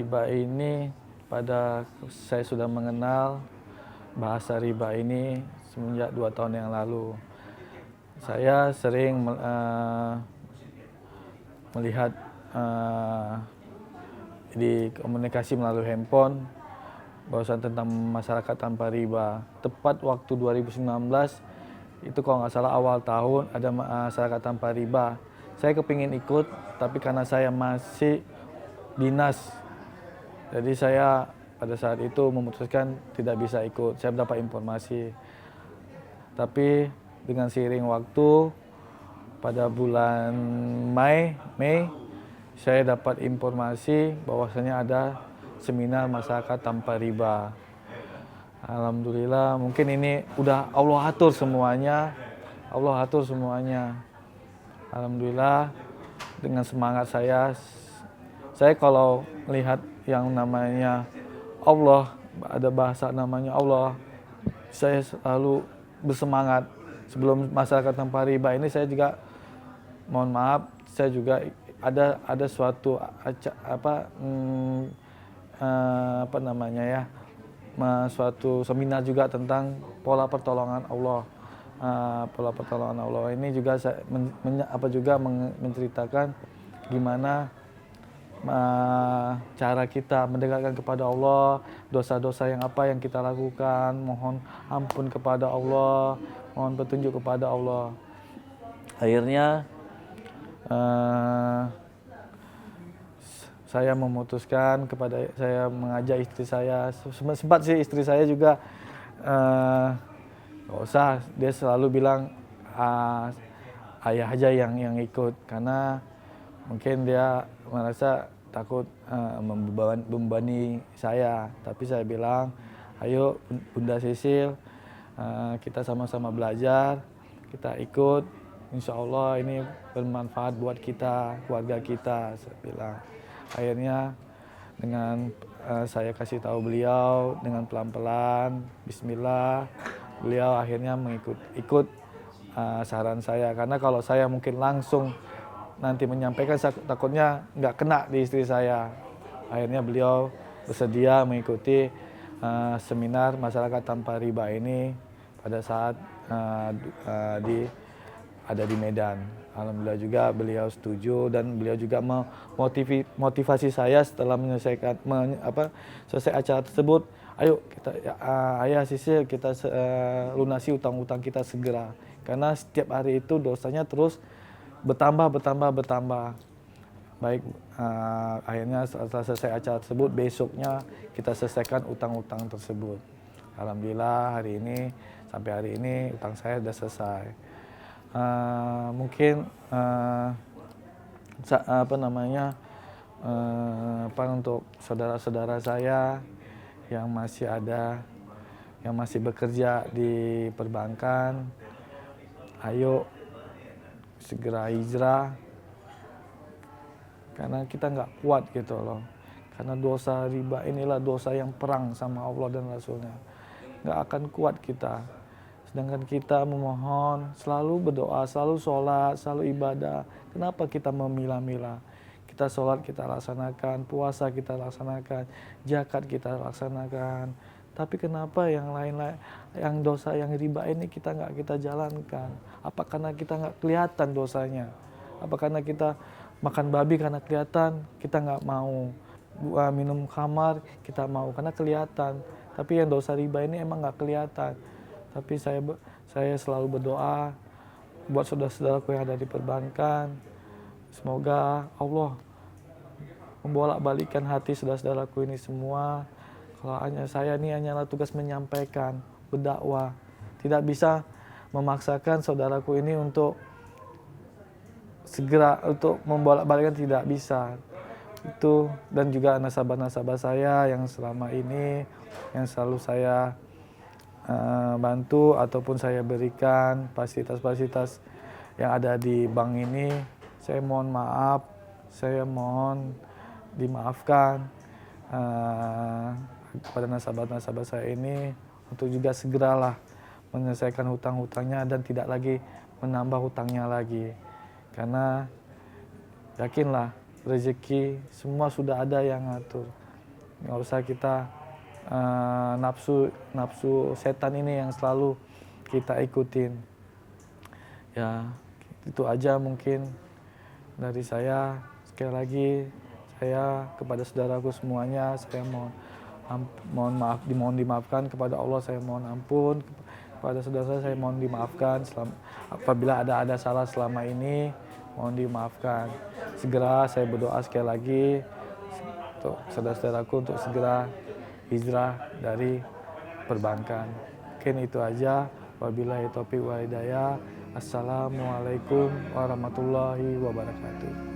riba ini saya sudah mengenal bahasa riba ini semenjak 2 tahun yang lalu. Saya sering melihat di komunikasi melalui handphone bahwasan tentang masyarakat tanpa riba. Tepat waktu 2019 itu kalau nggak salah awal tahun ada masyarakat tanpa riba. Saya kepingin ikut, tapi karena saya masih dinas, jadi saya pada saat itu memutuskan tidak bisa ikut. Saya mendapat informasi, tapi dengan seiring waktu pada bulan Mei saya dapat informasi bahwasanya ada seminar masyarakat tanpa riba. Alhamdulillah, mungkin ini udah Allah atur semuanya. Alhamdulillah, dengan semangat saya kalau melihat yang namanya Allah, ada bahasa namanya Allah, saya selalu bersemangat. Sebelum masyarakat tanpa riba ini saya juga, mohon maaf, saya juga ada suatu suatu seminar juga tentang pola pertolongan Allah. Pola pertolongan Allah ini juga saya menceritakan gimana cara kita mendekatkan kepada Allah, dosa-dosa yang kita lakukan, mohon ampun kepada Allah, mohon petunjuk kepada Allah. Akhirnya saya memutuskan saya mengajak istri saya, sempat sih istri saya juga nggak usah, dia selalu bilang ayah aja yang ikut, karena mungkin dia merasa takut membebani saya. Tapi saya bilang, ayo Bunda Sisil, kita sama-sama belajar, kita ikut, insya Allah ini bermanfaat buat kita, keluarga kita, saya bilang. Akhirnya dengan saya kasih tahu beliau dengan pelan-pelan, bismillah, beliau akhirnya ikut saran saya. Karena kalau saya mungkin langsung nanti menyampaikan, takutnya nggak kena di istri saya. Akhirnya beliau bersedia mengikuti seminar masyarakat tanpa riba ini pada saat ada di Medan. Alhamdulillah juga beliau setuju, dan beliau juga memotivasi saya setelah selesai acara tersebut. Ayo kita, ayah Sisil, kita lunasi utang-utang kita segera, karena setiap hari itu dosanya terus bertambah. Baik, akhirnya setelah selesai acara tersebut, besoknya kita selesaikan utang-utang tersebut. Alhamdulillah sampai hari ini utang saya sudah selesai. Mungkin untuk saudara-saudara saya yang masih bekerja di perbankan, ayo segera hijrah, karena kita nggak kuat gitu loh. Karena dosa riba inilah dosa yang perang sama Allah dan Rasulnya. Nggak akan kuat kita. Sedangkan kita memohon, selalu berdoa, selalu sholat, selalu ibadah. Kenapa kita memilah-milah? Kita sholat kita laksanakan, puasa kita laksanakan, zakat kita laksanakan. Tapi kenapa yang lain-lain, yang dosa, yang riba ini kita nggak kita jalankan? Apa karena kita nggak kelihatan dosanya? Apa karena kita makan babi karena kelihatan, kita nggak mau? Minum khamar kita mau karena kelihatan. Tapi yang dosa riba ini emang nggak kelihatan. Tapi saya selalu berdoa buat saudara-saudaraku yang ada di perbankan. Semoga Allah membolak-balikkan hati saudara-saudaraku ini semua. Kalau saya ini hanyalah tugas menyampaikan, berdakwah. Tidak bisa memaksakan saudaraku ini untuk segera untuk membolak-balikkan, tidak bisa. Itu, dan juga nasabah-nasabah saya yang selama ini yang selalu saya bantu ataupun saya berikan fasilitas-fasilitas yang ada di bank ini, saya mohon maaf, saya mohon dimaafkan kepada nasabah-nasabah saya ini, untuk juga segeralah menyelesaikan hutang-hutangnya dan tidak lagi menambah hutangnya lagi. Karena yakinlah rezeki semua sudah ada yang ngatur. nggak usah kita nafsu setan ini yang selalu kita ikutin. Ya, itu aja mungkin dari saya. Sekali lagi saya kepada saudaraku semuanya, saya mohon dimaafkan kepada Allah, saya mohon ampun kepada saudara saya mohon dimaafkan apabila ada salah selama ini, mohon dimaafkan. Segera saya berdoa sekali lagi untuk saudara-saudaraku untuk segera hijrah dari perbankan. Mungkin itu aja. Wabillahi taufiq wal hidayah. Assalamualaikum warahmatullahi wabarakatuh.